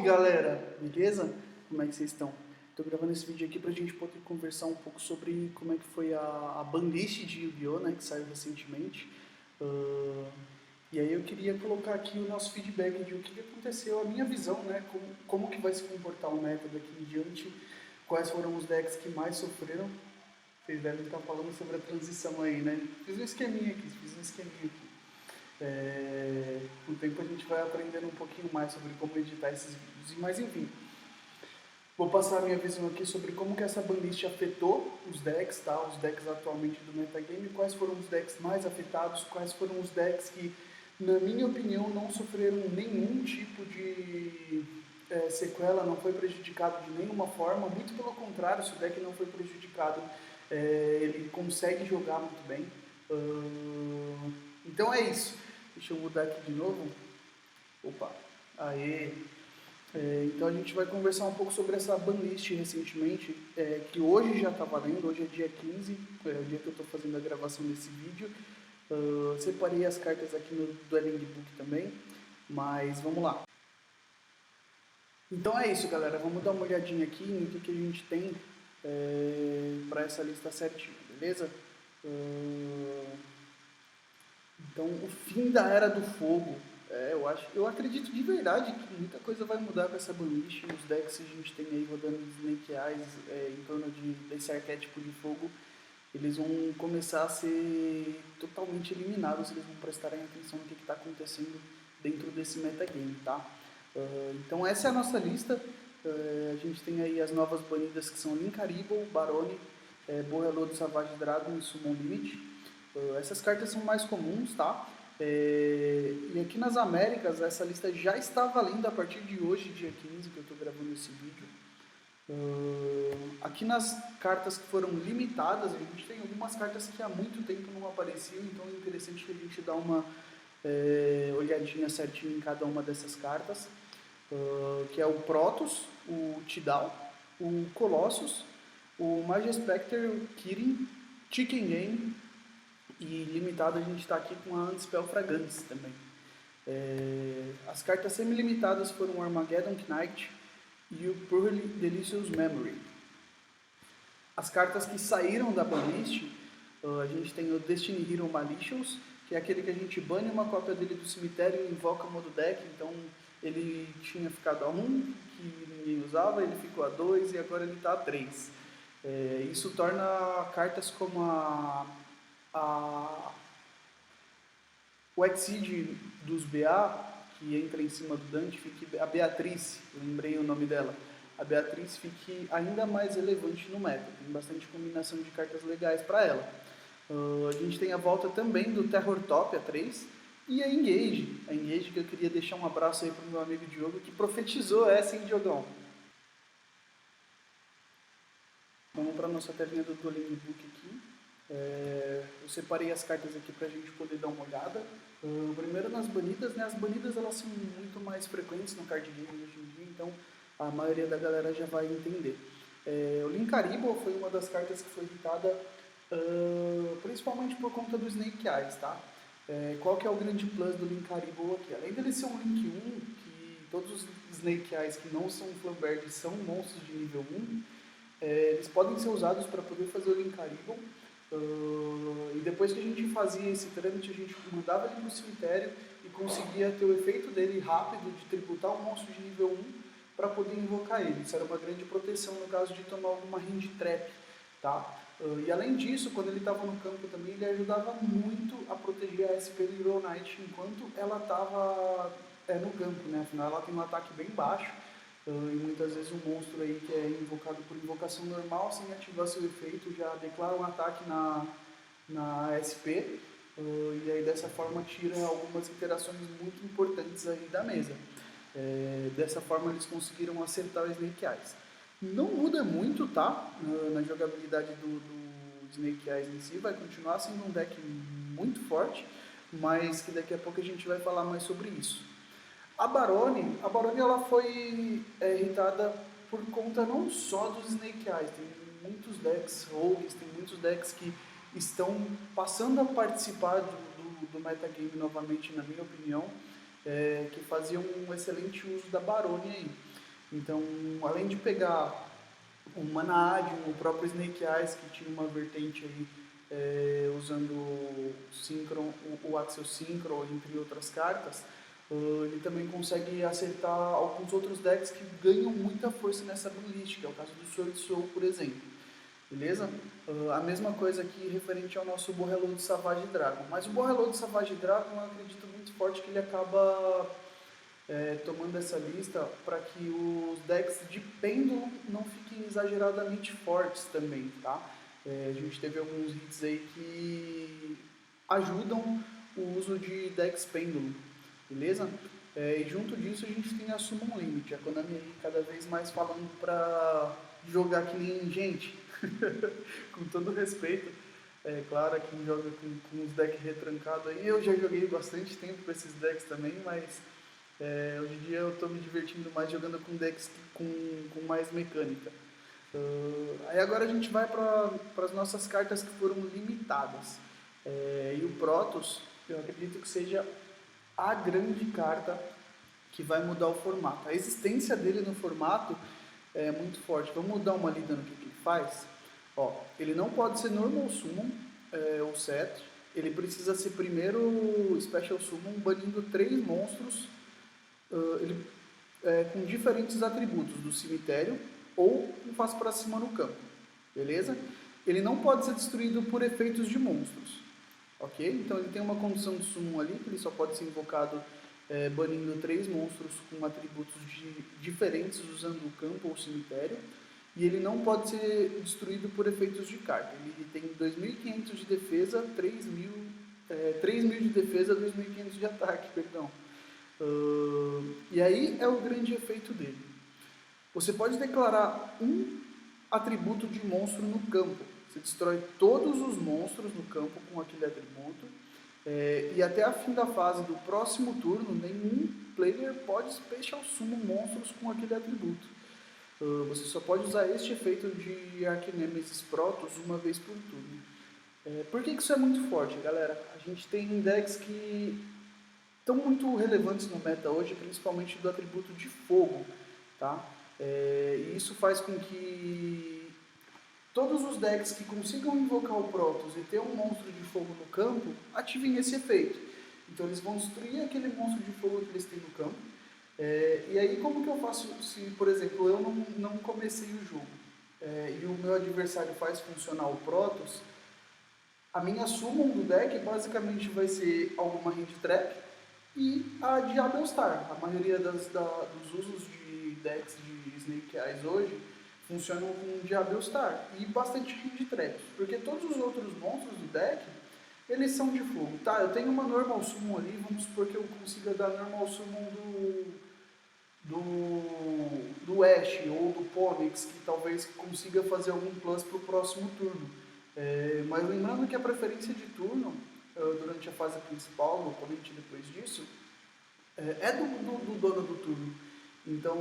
galera, beleza? Como é que vocês estão? Tô gravando esse vídeo aqui pra gente poder conversar um pouco sobre como é que foi a banlist de Yu-Gi-Oh, né, que saiu recentemente. E aí eu queria colocar aqui o nosso feedback de o que aconteceu, a minha visão, né, como que vai se comportar o meta daqui em diante, quais foram os decks que mais sofreram. Vocês devem estar falando sobre a transição aí, né? Fiz um esqueminha aqui. Com o tempo a gente vai aprendendo um pouquinho mais sobre como editar esses vídeos, mas enfim. Vou passar a minha visão aqui sobre como que essa banlist afetou os decks, tá? Os decks atualmente do metagame, quais foram os decks mais afetados, quais foram os decks que, na minha opinião, não sofreram nenhum tipo de sequela, não foi prejudicado de nenhuma forma, muito pelo contrário, se o deck não foi prejudicado, ele consegue jogar muito bem. Então é isso. Deixa eu mudar aqui de novo. Opa, aê! Então a gente vai conversar um pouco sobre essa banlist recentemente, que hoje já está valendo, hoje é dia 15, é o dia que eu estou fazendo a gravação desse vídeo. Separei as cartas aqui no Dueling Book também, mas vamos lá. Então é isso, galera, vamos dar uma olhadinha aqui no que a gente tem para essa lista certinho, beleza? Então, o fim da Era do Fogo. Eu acredito de verdade que muita coisa vai mudar com essa banlist. Os decks que a gente tem aí rodando de Snake Eyes em torno desse arquétipo de fogo, eles vão começar a ser totalmente eliminados, eles vão prestarem atenção no que está acontecendo dentro desse metagame, tá? Então essa é a nossa lista. A gente tem aí as novas banidas que são Linkaribo, Barone, Borealo do Savage Dragon e Summon Limit. Essas cartas são mais comuns, tá? E aqui nas Américas, essa lista já está valendo a partir de hoje, dia 15, que eu estou gravando esse vídeo. Aqui nas cartas que foram limitadas, a gente tem algumas cartas que há muito tempo não apareciam, então é interessante que a gente dá uma olhadinha certinho em cada uma dessas cartas, que é o Protoss, o Tidal, o Colossus, o Majespecter, o Kirin, Chicken Game, e limitado a gente está aqui com a Unspell Fragance também. As cartas semi-limitadas foram o Armageddon Knight e o Purely Delicious Memory. As cartas que saíram da banlist, a gente tem o Destiny Hero Malicious, que é aquele que a gente bane uma cópia dele do cemitério e invoca o modo deck, então ele tinha ficado a 1, que ninguém usava, ele ficou a 2 e agora ele está a 3. Isso torna cartas como o Exceed dos BA, que entra em cima do Dante, fique a Beatriz, lembrei o nome dela. A Beatriz fique ainda mais relevante no meta, tem bastante combinação de cartas legais para ela. A gente tem a volta também do Terror Top a 3 e a Engage. A Engage que eu queria deixar um abraço aí pro meu amigo Diogo, que profetizou essa, hein, Diogão? Vamos para a nossa telinha do Dueling Book aqui. Eu separei as cartas aqui para a gente poder dar uma olhada. Primeiro nas banidas, né? As banidas elas são muito mais frequentes no card game hoje em dia, então a maioria da galera já vai entender. O Linkaribo foi uma das cartas que foi editada principalmente por conta do Snake Eyes, tá? Qual que é o grande plus do Linkaribo aqui? Além dele ser um Link 1, que todos os Snake Eyes que não são Flamberge são monstros de nível 1, eles podem ser usados para poder fazer o Linkaribo. E depois que a gente fazia esse trâmite, a gente mandava ele para o cemitério e conseguia ter o efeito dele rápido de tributar um monstro de nível 1 para poder invocar ele. Isso era uma grande proteção no caso de tomar alguma hand trap, tá? E além disso, quando ele estava no campo também, ele ajudava muito a proteger a SP do Hero Knight enquanto ela estava no campo, né? Afinal, ela tem um ataque bem baixo. E muitas vezes um monstro aí que é invocado por invocação normal, sem ativar seu efeito, já declara um ataque na SP, e aí dessa forma tira algumas interações muito importantes aí da mesa. Dessa forma eles conseguiram acertar o Snake Eyes. Não muda muito, tá? Na jogabilidade do Snake Eyes em si, vai continuar sendo um deck muito forte, mas que daqui a pouco a gente vai falar mais sobre isso. A Barone ela foi irritada por conta não só dos Snake Eyes, tem muitos decks rogues, tem muitos decks que estão passando a participar do metagame novamente, na minha opinião, que faziam um excelente uso da Barone aí. Então, além de pegar o Manaadium, o próprio Snake Eyes, que tinha uma vertente aí usando o Axel Synchro, entre outras cartas, ele também consegue acertar alguns outros decks que ganham muita força nessa balística, é o caso do Sword Soul, por exemplo. Beleza? A mesma coisa aqui referente ao nosso Borreload Savage Dragon. Mas o Borreload Savage Dragon, eu acredito muito forte que ele acaba tomando essa lista para que os decks de pêndulo não fiquem exageradamente fortes também, tá? A gente teve alguns hits aí que ajudam o uso de decks pêndulo, beleza? E junto disso a gente tem a Summon Limit, a Konami aí cada vez mais falando para jogar que nem gente, com todo respeito. É claro, quem joga com os decks retrancados aí, eu já joguei bastante tempo com esses decks também, mas hoje em dia eu estou me divertindo mais jogando com decks com mais mecânica. Aí agora a gente vai para as nossas cartas que foram limitadas. E o Protoss, eu acredito que seja a grande carta que vai mudar o formato. A existência dele no formato é muito forte. Vamos dar uma lida no que ele faz? Ó, ele não pode ser Normal Summon ou Set. Ele precisa ser primeiro Special Summon, banindo 3 monstros com diferentes atributos do cemitério ou um face para cima no campo, beleza? Ele não pode ser destruído por efeitos de monstros, ok? Então ele tem uma condição de summon ali, que ele só pode ser invocado banindo 3 monstros com atributos diferentes usando o campo ou o cemitério, e ele não pode ser destruído por efeitos de carga. Ele tem 2.500 de defesa, 3.000 de defesa, 2.500 de ataque, perdão. E aí é o grande efeito dele. Você pode declarar um atributo de monstro no campo. Você destrói todos os monstros no campo com aquele atributo. E até a fim da fase do próximo turno, nenhum player pode Special Summon monstros com aquele atributo. Você só pode usar este efeito de Archnemesis Protoss uma vez por turno. Por que isso é muito forte, galera? A gente tem decks que estão muito relevantes no meta hoje, principalmente do atributo de fogo, tá? E isso faz com que todos os decks que consigam invocar o Protoss e ter um monstro de fogo no campo, ativem esse efeito. Então eles vão destruir aquele monstro de fogo que eles têm no campo. E aí como que eu faço se, por exemplo, eu não comecei o jogo e o meu adversário faz funcionar o Protoss? A minha summon do deck basicamente vai ser alguma hand trap e a Diablo Star. A maioria dos usos de decks de Snake Eyes hoje funcionam com Diablo Star e bastante hand traps, porque todos os outros monstros do deck eles são de fogo. Tá, eu tenho uma normal summon ali, vamos supor que eu consiga dar normal summon do Ash ou do Ponix, que talvez consiga fazer algum plus para o próximo turno. Mas lembrando que a preferência de turno, durante a fase principal, no oponente depois disso, é do dono do turno. Então,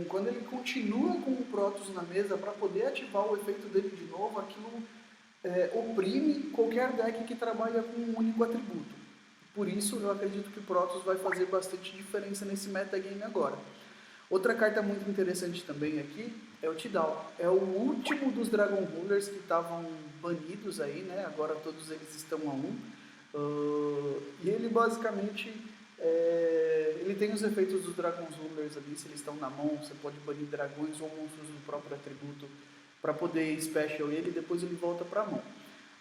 quando ele continua com o Protoss na mesa para poder ativar o efeito dele de novo, aquilo oprime qualquer deck que trabalha com um único atributo. Por isso, eu acredito que o Protoss vai fazer bastante diferença nesse metagame agora. Outra carta muito interessante também aqui é o Tidal. É o último dos Dragon Rulers que estavam banidos aí, né? Agora todos eles estão a 1. E ele basicamente ele tem os efeitos dos Dragon Rulers ali, se eles estão na mão, você pode banir dragões ou monstros do próprio atributo para poder special ele e depois ele volta para a mão.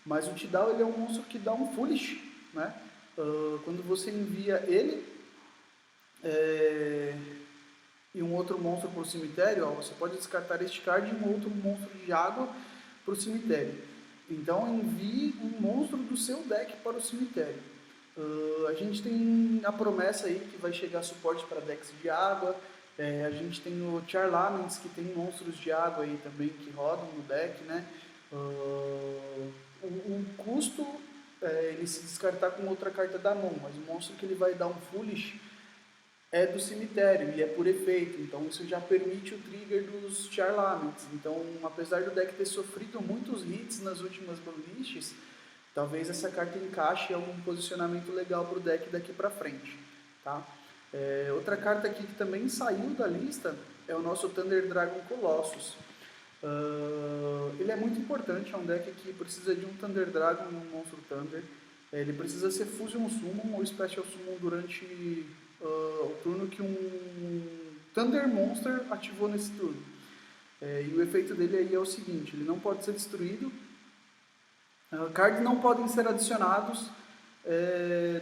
Mas o Tidal ele é um monstro que dá um Foolish, né? Quando você envia ele e um outro monstro para o cemitério, você pode descartar este card e um outro monstro de água para o cemitério. Então envie um monstro do seu deck para o cemitério. A gente tem a promessa aí que vai chegar suporte para decks de água. A gente tem o Charlaments, que tem monstros de água aí também que rodam no deck, né? O custo ele se descartar com outra carta da mão, mas o monstro que ele vai dar um Foolish é do cemitério e é por efeito, então isso já permite o trigger dos Charlaments. Então, apesar do deck ter sofrido muitos hits nas últimas banlists, talvez essa carta encaixe em algum posicionamento legal para o deck daqui para frente, tá? Outra carta aqui que também saiu da lista é o nosso Thunder Dragon Colossus. Ele é muito importante, é um deck que precisa de um Thunder Dragon e um Monstro Thunder. Ele precisa ser Fusion Summon ou Special Summon durante o turno que um Thunder Monster ativou nesse turno. E o efeito dele aí é o seguinte, ele não pode ser destruído, cards não podem ser adicionados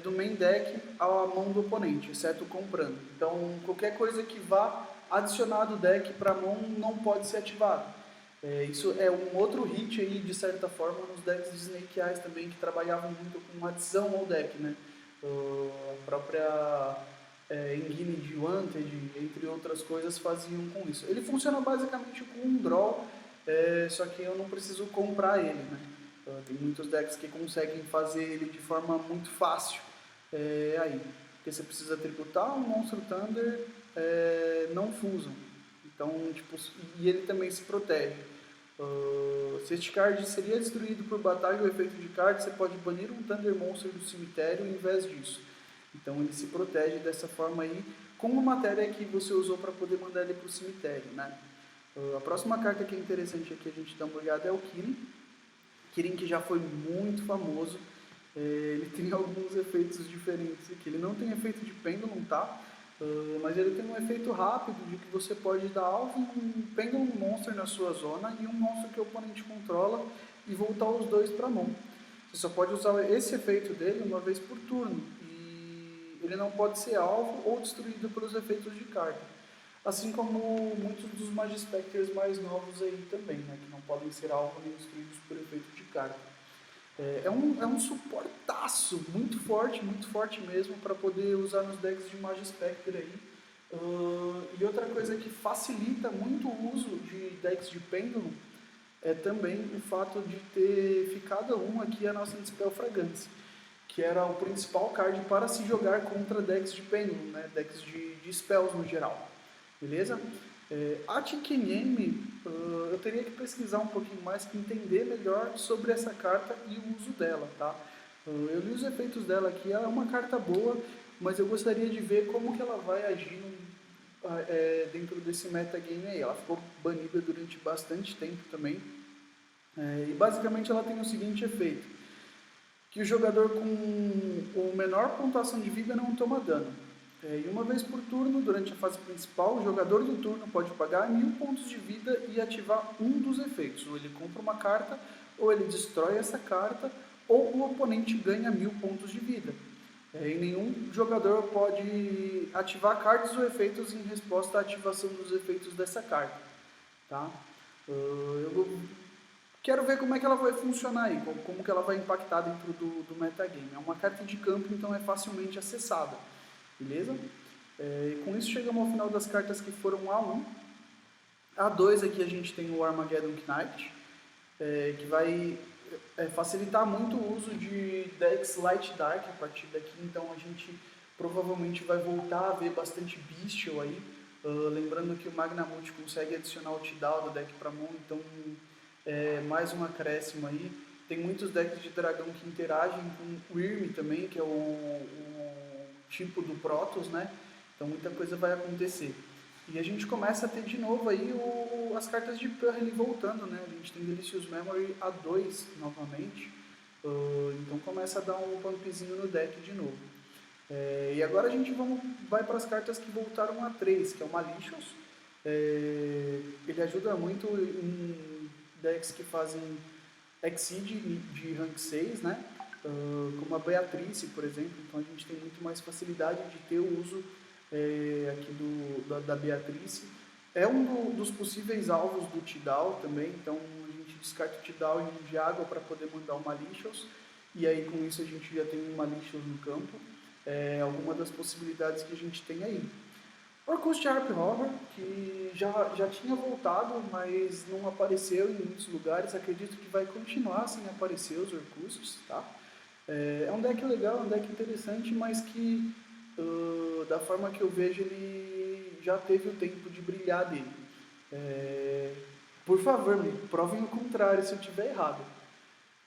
do main deck à mão do oponente, exceto comprando. Então qualquer coisa que vá adicionar do deck para a mão não pode ser ativado. Isso é um outro hit aí, de certa forma, nos decks de Snake Eyes também, que trabalhavam muito com adição ao deck, né? A própria Engine de Wanted, entre outras coisas, faziam com isso. Ele funciona basicamente com um draw, só que eu não preciso comprar ele, né? Tem muitos decks que conseguem fazer ele de forma muito fácil aí. Porque você precisa tributar um Monstro Thunder, não Fusion. Então, tipo, e ele também se protege. Se este card seria destruído por batalha ou efeito de card, você pode banir um Thunder Monster do cemitério em vez disso. Então ele se protege dessa forma aí, com a matéria que você usou para poder mandar ele para o cemitério, né? A próxima carta que é interessante aqui a gente dá uma olhada é o Kirin. Kirin que já foi muito famoso. Ele tem alguns efeitos diferentes aqui. Ele não tem efeito de Pendulum, tá? Mas ele tem um efeito rápido de que você pode dar alvo um Pendulum Monster na sua zona e um monstro que o oponente controla e voltar os dois para a mão. Você só pode usar esse efeito dele uma vez por turno e ele não pode ser alvo ou destruído pelos efeitos de carta. Assim como muitos dos Magispecters mais novos aí também, né, que não podem ser alvo nem destruídos por efeito de carta. É um suportaço muito forte mesmo, para poder usar nos decks de Magispecter aí. E outra coisa que facilita muito o uso de decks de Pendulum é também o fato de ter ficado aqui a nossa Dispel Fragance, que era o principal card para se jogar contra decks de Pendulum, né? Decks de spells no geral. Beleza? A Tinkenyemi, eu teria que pesquisar um pouquinho mais para entender melhor sobre essa carta e o uso dela, tá? Eu li os efeitos dela aqui, ela é uma carta boa, mas eu gostaria de ver como que ela vai agir dentro desse metagame aí. Ela ficou banida durante bastante tempo também, e basicamente ela tem o seguinte efeito, que o jogador com o menor pontuação de vida não toma dano. E uma vez por turno, durante a fase principal, o jogador do turno pode pagar 1000 pontos de vida e ativar um dos efeitos. Ou ele compra uma carta, ou ele destrói essa carta, ou o oponente ganha 1000 pontos de vida. E nenhum jogador pode ativar cartas ou efeitos em resposta à ativação dos efeitos dessa carta. Tá? Eu quero ver como é que ela vai funcionar aí, como que ela vai impactar dentro do metagame. É uma carta de campo, então é facilmente acessada. Beleza? Com isso chegamos ao final das cartas que foram A1. A2 aqui a gente tem o Armageddon Knight, que vai facilitar muito o uso de decks Light Dark a partir daqui, então a gente provavelmente vai voltar a ver bastante Bestial aí, lembrando que o Magnamut consegue adicionar o Tidal do deck para mão, então mais um acréscimo aí. Tem muitos decks de dragão que interagem com o Wyrm também, que é o tipo do Protoss, né? Então muita coisa vai acontecer. E a gente começa a ter de novo aí as cartas de Pearl voltando, né? A gente tem Delicious Memory A2 novamente. Então começa a dar um pumpzinho no deck de novo. E agora a gente vai para as cartas que voltaram A3, que é o Malicious. Ele ajuda muito em decks que fazem Exceed de rank 6, né? Como a Beatrice, por exemplo. Então a gente tem muito mais facilidade de ter o uso aqui da Beatrice. É um dos possíveis alvos do Tidal também, então a gente descarta o Tidal de água para poder mandar o Malicious, e aí com isso a gente já tem um Malicious no campo. Alguma das possibilidades que a gente tem aí. Orcust Harp Horror, que já tinha voltado, mas não apareceu em muitos lugares. Acredito que vai continuar sem aparecer os Orcusts, tá? É um deck legal, um deck interessante, mas que da forma que eu vejo ele já teve o tempo de brilhar dele. Por favor, me provem o contrário se eu estiver errado.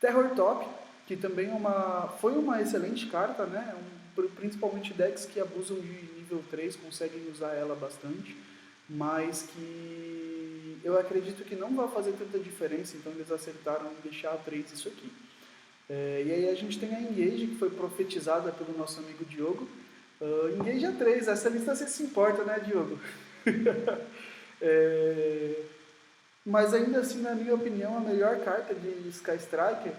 Terror Top, que também foi uma excelente carta, né? Principalmente decks que abusam de nível 3 conseguem usar ela bastante, mas que eu acredito que não vai fazer tanta diferença, então eles acertaram em deixar a 3 isso aqui. E aí a gente tem a Engage, que foi profetizada pelo nosso amigo Diogo. Engage a 3, essa lista você se importa, né, Diogo? Mas ainda assim, na minha opinião, a melhor carta de Sky Striker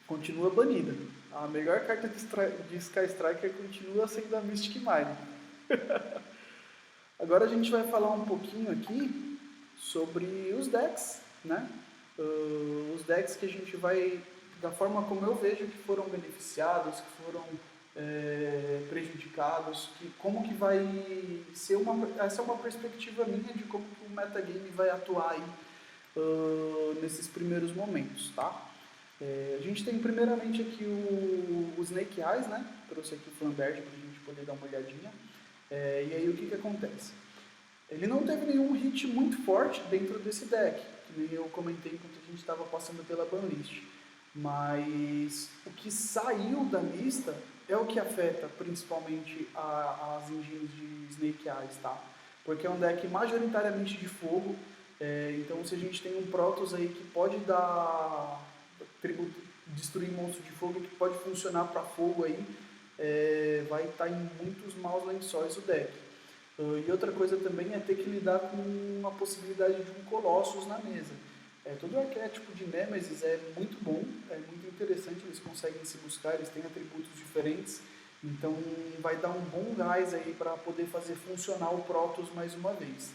continua banida. A melhor carta de Sky Striker continua sendo a Mystic Mine. Agora a gente vai falar um pouquinho aqui sobre os decks, né? Os decks que a gente vai, da forma como eu vejo que foram beneficiados, que foram prejudicados, como que vai ser essa é uma perspectiva minha de como que o metagame vai atuar aí nesses primeiros momentos, tá? A gente tem primeiramente aqui o Snake Eyes, né? Trouxe aqui o Flamberge para a gente poder dar uma olhadinha. E aí o que acontece? Ele não teve nenhum hit muito forte dentro desse deck, que nem eu comentei enquanto a gente estava passando pela banlist. Mas o que saiu da lista é o que afeta principalmente as engines de Snake Eyes, tá? Porque é um deck majoritariamente de fogo, então se a gente tem um Protoss aí que pode destruir monstros de fogo, que pode funcionar para fogo aí, vai estar em muitos maus lençóis o deck. E outra coisa também é ter que lidar com a possibilidade de um Colossus na mesa. Todo arquétipo de Nemesis é muito bom, é muito interessante, eles conseguem se buscar, eles têm atributos diferentes, então vai dar um bom gás aí para poder fazer funcionar o Protoss mais uma vez.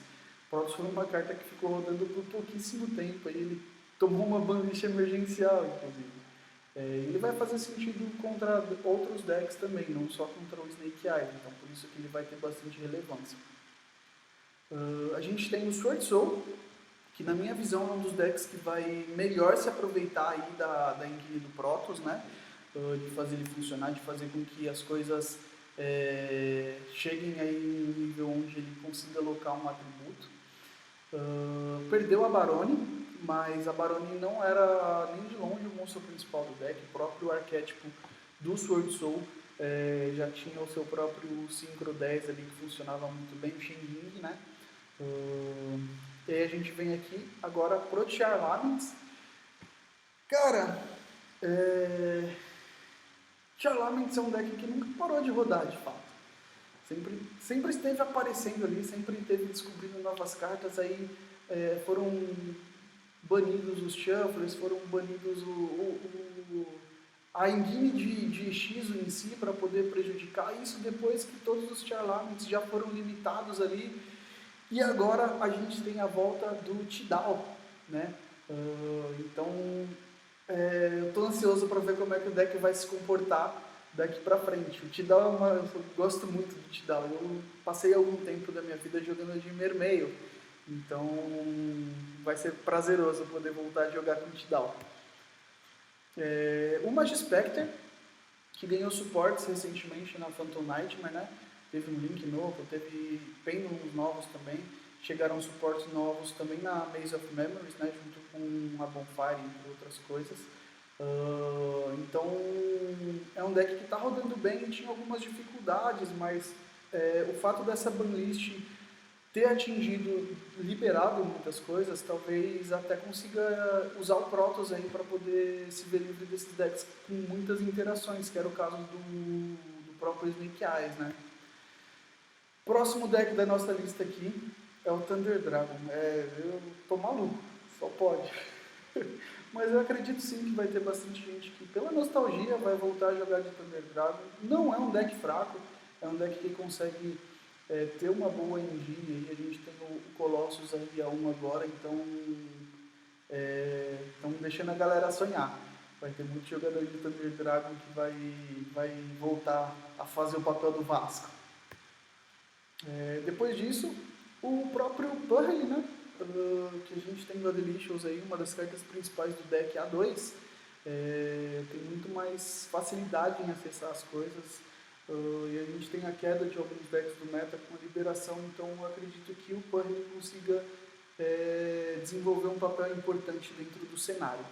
O Protoss foi uma carta que ficou rodando por pouquíssimo tempo, aí ele tomou uma banlist emergencial, inclusive. Ele vai fazer sentido contra outros decks também, não só contra o Snake Eyes, então por isso que ele vai ter bastante relevância. A gente tem o Sword Soul, que na minha visão é um dos decks que vai melhor se aproveitar aí da engine do Protoss, né? De fazer ele funcionar, de fazer com que as coisas cheguem aí em um nível onde ele consiga alocar um atributo. Perdeu a Barone, mas a Barone não era nem de longe o monstro principal do deck. O próprio arquétipo do Sword Soul já tinha o seu próprio Synchro 10 ali que funcionava muito bem, o Xingling, né? E aí a gente vem aqui agora pro Charlaments. Cara, Charlaments é um deck que nunca parou de rodar, de fato. Sempre esteve aparecendo ali, sempre esteve descobrindo novas cartas, aí foram banidos os Shufflers, foram banidos a engine de Xizo em si para poder prejudicar isso depois que todos os Charlaments já foram limitados ali. E agora a gente tem a volta do Tidal, né? Então eu estou ansioso para ver como é que o deck vai se comportar daqui para frente. O Tidal eu gosto muito do Tidal. Eu passei algum tempo da minha vida jogando de Mermail, então vai ser prazeroso poder voltar a jogar com o Tidal. O Magispecter, que ganhou suportes recentemente na Phantom Nightmare, né? Teve um link novo, teve pendulums novos também, chegaram suportes novos também na Maze of Memories, né? Junto com a Bonfire, entre outras coisas. Então é um deck que está rodando bem, tinha algumas dificuldades, mas o fato dessa banlist ter atingido, liberado muitas coisas, talvez até consiga usar o Protoss aí para poder se ver livre desses decks com muitas interações, que era o caso do próprio Snake Eyes, né? Próximo deck da nossa lista aqui é o Thunder Dragon. Eu tô maluco, só pode. Mas eu acredito sim que vai ter bastante gente que, pela nostalgia, vai voltar a jogar de Thunder Dragon. Não é um deck fraco, é um deck que consegue ter uma boa engine. A gente tem o Colossus aí a 1 agora, então estão deixando a galera sonhar. Vai ter muito jogador de Thunder Dragon que vai voltar a fazer o papel do Vasco. Depois disso, o próprio Purrely, né? Que a gente tem no Delicious aí, uma das cartas principais do deck A2, tem muito mais facilidade em acessar as coisas, e a gente tem a queda de alguns decks do meta com a liberação, então eu acredito que o Purrely consiga desenvolver um papel importante dentro do cenário.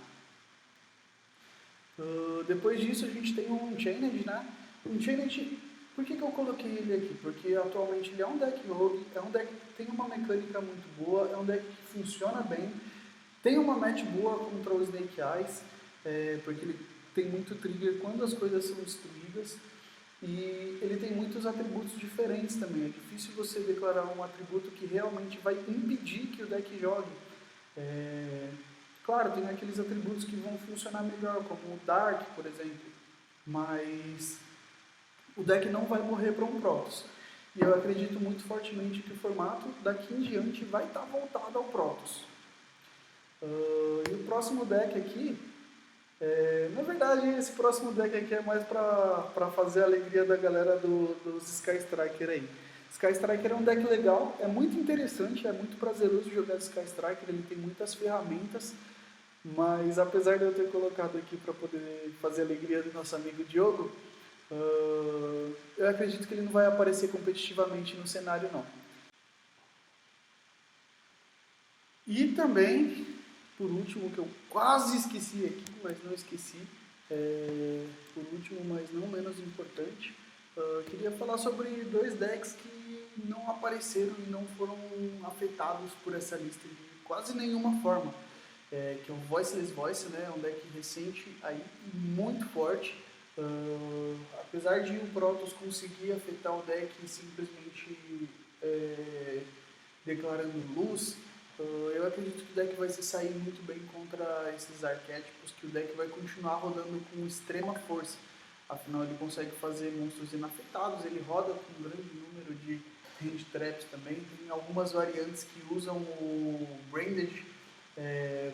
Depois disso a gente tem um Unchained, né? O Unchained, por que eu coloquei ele aqui? Porque atualmente ele é um deck rogue, é um deck que tem uma mecânica muito boa, é um deck que funciona bem, tem uma match boa contra o Snake Eyes, porque ele tem muito trigger quando as coisas são destruídas, e ele tem muitos atributos diferentes também. É difícil você declarar um atributo que realmente vai impedir que o deck jogue. Claro, tem aqueles atributos que vão funcionar melhor, como o Dark, por exemplo, mas o deck não vai morrer para um Protoss. E eu acredito muito fortemente que o formato daqui em diante vai estar voltado ao Protoss. E o próximo deck aqui, na verdade esse próximo deck aqui é mais para fazer a alegria da galera dos Sky Striker aí. Sky Striker é um deck legal, é muito interessante, é muito prazeroso jogar Sky Striker, ele tem muitas ferramentas, mas apesar de eu ter colocado aqui para poder fazer a alegria do nosso amigo Diogo, eu acredito que ele não vai aparecer competitivamente no cenário não. E também, por último, que eu quase esqueci aqui, mas não esqueci, por último, mas não menos importante, queria falar sobre dois decks que não apareceram e não foram afetados por essa lista de quase nenhuma forma. Que é o Voiceless Voice, né? É um deck recente aí, muito forte. Apesar de o Protoss conseguir afetar o deck simplesmente declarando luz, eu acredito que o deck vai se sair muito bem contra esses arquétipos, que o deck vai continuar rodando com extrema força. Afinal, ele consegue fazer monstros inafetados, ele roda com um grande número de hand traps também. Tem algumas variantes que usam o Branded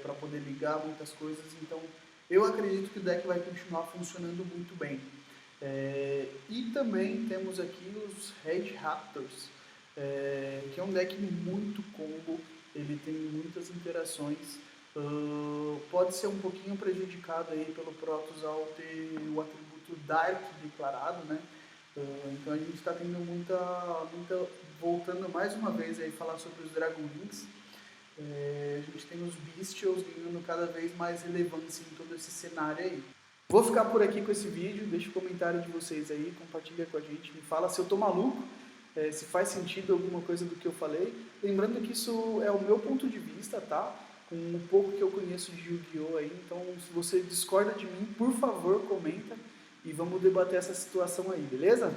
para poder ligar muitas coisas, então eu acredito que o deck vai continuar funcionando muito bem. E também temos aqui os Red Raptors, que é um deck muito combo, ele tem muitas interações, pode ser um pouquinho prejudicado aí pelo Protoss ao ter o atributo Dark declarado, né? Então a gente está tendo muita, voltando mais uma vez aí falar sobre os Dragon Links. A gente tem os Bestials ganhando cada vez mais relevância em todo esse cenário aí. Vou ficar por aqui com esse vídeo, deixa o comentário de vocês aí, compartilha com a gente, me fala se eu tô maluco, se faz sentido alguma coisa do que eu falei. Lembrando que isso é o meu ponto de vista, tá? Com um pouco que eu conheço de Yu-Gi-Oh! Aí, então se você discorda de mim, por favor, comenta e vamos debater essa situação aí, beleza?